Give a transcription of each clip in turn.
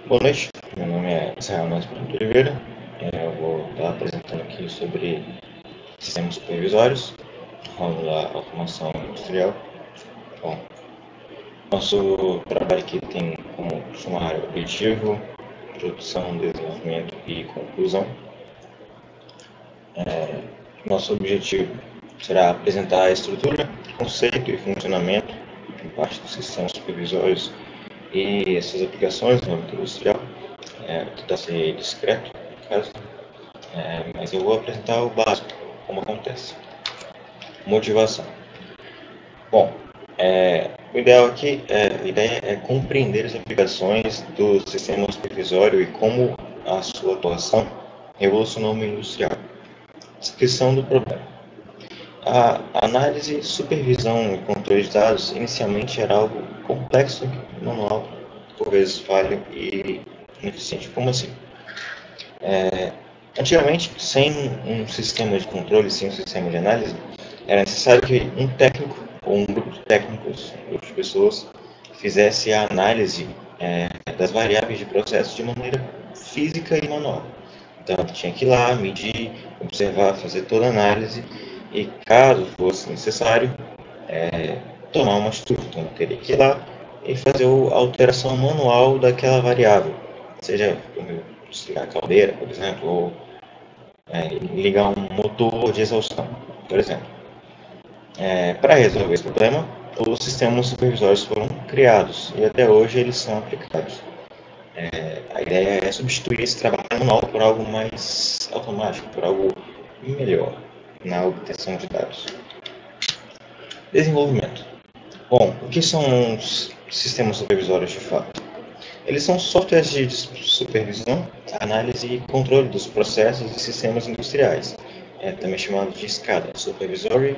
Boa noite, meu nome é Israel Nascimento Oliveira. Eu vou estar apresentando aqui sobre sistemas supervisórios, ramo da automação industrial. Bom, nosso trabalho aqui tem como sumário objetivo, introdução, desenvolvimento e conclusão. Nosso objetivo será apresentar a estrutura, conceito e funcionamento em parte dos sistemas supervisórios e suas aplicações no âmbito industrial. Tentar ser discreto, no caso, mas eu vou apresentar o básico, como acontece. Motivação. Bom, o ideal aqui, a ideia é compreender as aplicações do sistema supervisório e como a sua atuação revolucionou o meio industrial. Descrição do problema. A análise, supervisão e controle de dados inicialmente era algo complexo, manual, por vezes falho e ineficiente. Como assim? Antigamente, sem um sistema de controle, sem um sistema de análise, era necessário que um técnico ou um grupo de técnicos, um grupo de pessoas, fizesse a análise das variáveis de processo de maneira física e manual. Então, tinha que ir lá, medir, observar, fazer toda a análise e, caso fosse necessário, tomar uma atitude. Então, teria que ir lá e fazer a alteração manual daquela variável, seja desligar a caldeira, por exemplo, ou ligar um motor de exaustão, por exemplo. Para resolver esse problema, os sistemas supervisórios foram criados e até hoje eles são aplicados. A ideia é substituir esse trabalho manual por algo mais automático, por algo melhor na obtenção de dados. Desenvolvimento. Bom, o que são os sistemas supervisórios de fato? Eles são softwares de supervisão, análise e controle dos processos e sistemas industriais, também chamado de SCADA, Supervisory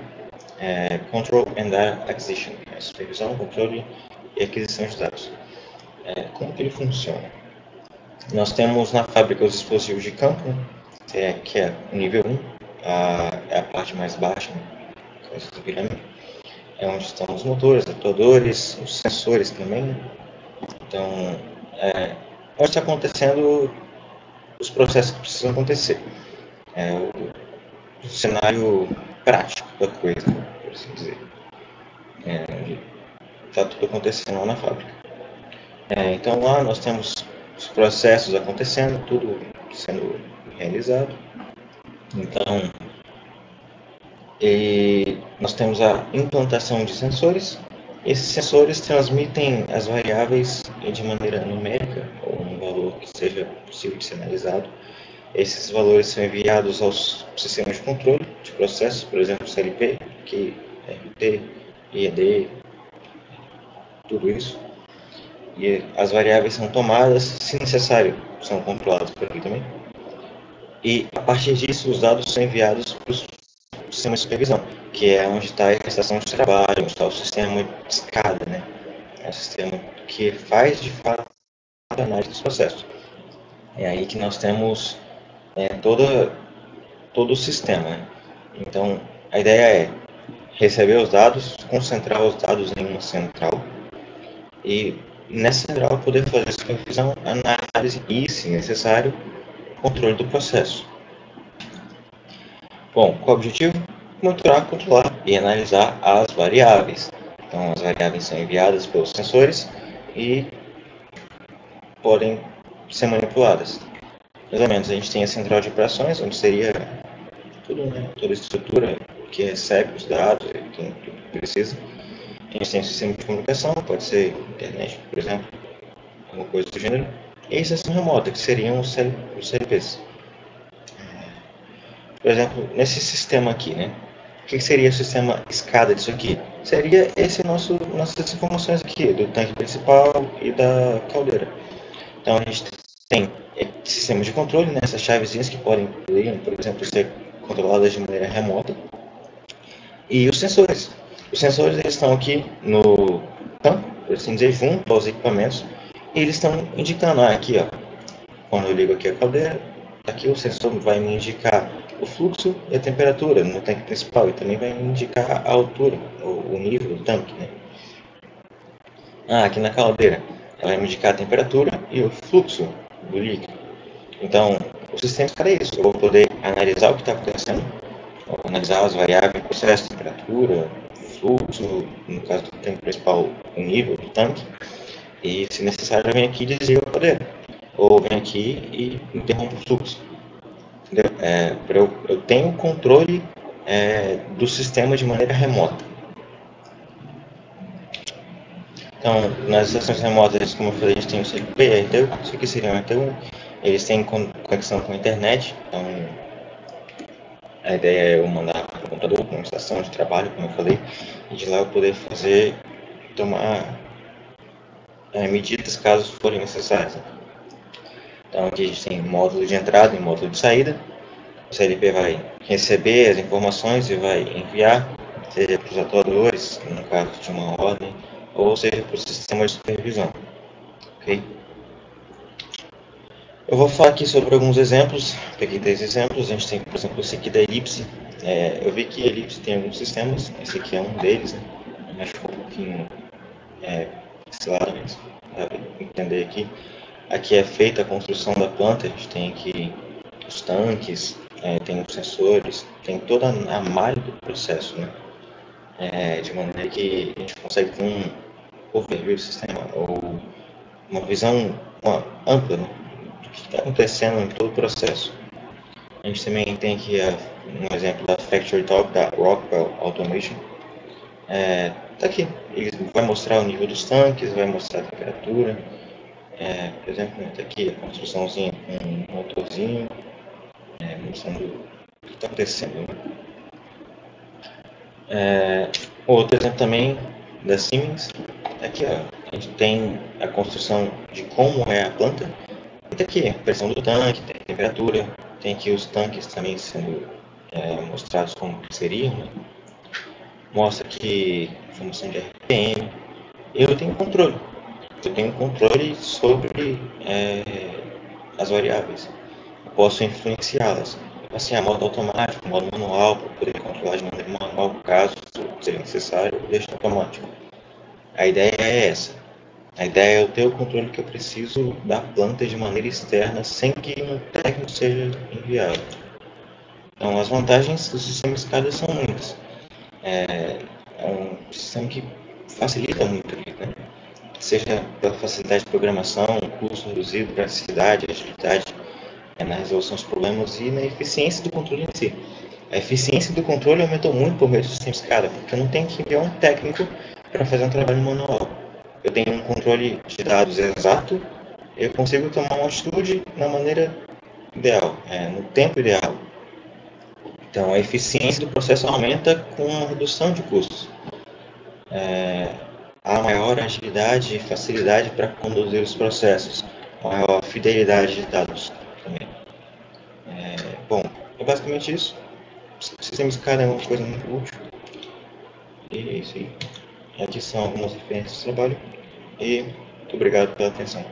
Control and Data Acquisition, supervisão, controle e aquisição de dados. Como que ele funciona? Nós temos na fábrica os dispositivos de campo, que é o nível 1, é a parte mais baixa da pirâmide, é onde estão os motores, atuadores, os sensores também. Então, onde está acontecendo os processos que precisam acontecer. O cenário prático da coisa, por assim dizer. Está tudo acontecendo lá na fábrica. Então lá nós temos os processos acontecendo, tudo sendo realizado. Então, nós temos a implantação de sensores. Esses sensores transmitem as variáveis de maneira numérica, ou um valor que seja possível de ser analisado. Esses valores são enviados aos sistemas de controle de processos, por exemplo, CLP, que RT, IED, tudo isso. E as variáveis são tomadas, se necessário, são controladas por aqui também. E a partir disso, os dados são enviados para o sistema de supervisão, que é onde está a estação de trabalho, onde está o sistema de escada, né? É o sistema que faz de fato a análise dos processos. É aí que nós temos todo o sistema. Né? Então, a ideia é receber os dados, concentrar os dados em uma central e nessa central poder fazer supervisão, análise e, se necessário, controle do processo. Bom, qual é o objetivo? Monitorar, controlar e analisar as variáveis. Então, as variáveis são enviadas pelos sensores e podem ser manipuladas. Mais ou menos, a gente tem a central de operações, onde seria tudo, né, toda a estrutura que recebe os dados, tudo que precisa. A gente tem um sistema de comunicação, pode ser internet, por exemplo, alguma coisa do gênero. E a estação remota, que seriam os CLPs. Por exemplo, nesse sistema aqui, né? O que seria o sistema escada disso aqui? Seria nossas informações aqui, do tanque principal e da caldeira. Então a gente tem sistemas de controle, né, essas chavezinhas que podem, por exemplo, ser controladas de maneira remota. E os sensores. Os sensores eles estão aqui no campo, por assim dizer, junto aos equipamentos. E eles estão indicando, aqui, ó, quando eu ligo aqui a caldeira, aqui o sensor vai me indicar o fluxo e a temperatura no tanque principal e também vai me indicar a altura, o nível do tanque, né? Aqui na caldeira, ela vai me indicar a temperatura e o fluxo do líquido. Então, o sistema escada é isso. Eu vou poder analisar o que está acontecendo, analisar as variáveis do processo, temperatura, fluxo, no caso do tanque principal, o nível do tanque, e se necessário eu venho aqui e desligo o poder, ou venho aqui e interrompo o fluxo. Entendeu? Eu tenho controle do sistema de maneira remota. Então, nas estações remotas, como eu falei, a gente tem o CQP e a RTU. Isso aqui seria um RTU. Eles têm conexão com a internet. Então, a ideia é eu mandar para o computador, para uma estação de trabalho, como eu falei, e de lá eu poder tomar medidas caso forem necessárias. Então, aqui a gente tem módulo de entrada e módulo de saída. O CLP vai receber as informações e vai enviar, seja para os atuadores, no caso de uma ordem, ou seja para o sistema de supervisão. Okay? Eu vou falar aqui sobre alguns exemplos. Peguei 10 exemplos. A gente tem, por exemplo, esse aqui da Ellipse. Eu vi que a Ellipse tem alguns sistemas. Esse aqui é um deles, né? Mas ficou um pouquinho pixelado, mas dá para entender aqui. Aqui é feita a construção da planta. A gente tem aqui os tanques, tem os sensores, tem toda a malha do processo, né? De maneira que a gente consegue ter um overview do sistema, ou uma visão ampla, né, do que está acontecendo em todo o processo. A gente também tem aqui um exemplo da Factory Talk da Rockwell Automation. Tá aqui, ele vai mostrar o nível dos tanques, vai mostrar a temperatura. Por exemplo, está aqui a construçãozinha com um motorzinho, mostrando o que está acontecendo, né? Outro exemplo também da Siemens, aqui ó, a gente tem a construção de como é a planta. E tá aqui a pressão do tanque, tem a temperatura, tem aqui os tanques também sendo mostrados como seriam, né? Mostra aqui informação de RPM. Eu tenho controle sobre as variáveis. Eu posso influenciá-las. Assim, a modo automático, modo manual, para poder controlar de maneira manual, caso seja necessário, eu deixo automático. A ideia é essa. A ideia é eu ter o controle que eu preciso da planta de maneira externa, sem que um técnico seja enviado. Então, as vantagens do sistema SCADA são muitas. É um sistema que facilita muito, né? Seja pela facilidade de programação, custo reduzido, praticidade, agilidade na resolução dos problemas e na eficiência do controle em si. A eficiência do controle aumentou muito por meio do sistema SCADA, porque eu não tenho que enviar um técnico para fazer um trabalho manual. Eu tenho um controle de dados exato, eu consigo tomar uma atitude na maneira ideal, no tempo ideal. Então, a eficiência do processo aumenta com a redução de custos. Há maior agilidade e facilidade para conduzir os processos, maior fidelidade de dados também. Bom, é basicamente isso. O sistema SCADA é uma coisa muito útil. E é isso aí. Aqui são algumas referências de trabalho. E muito obrigado pela atenção.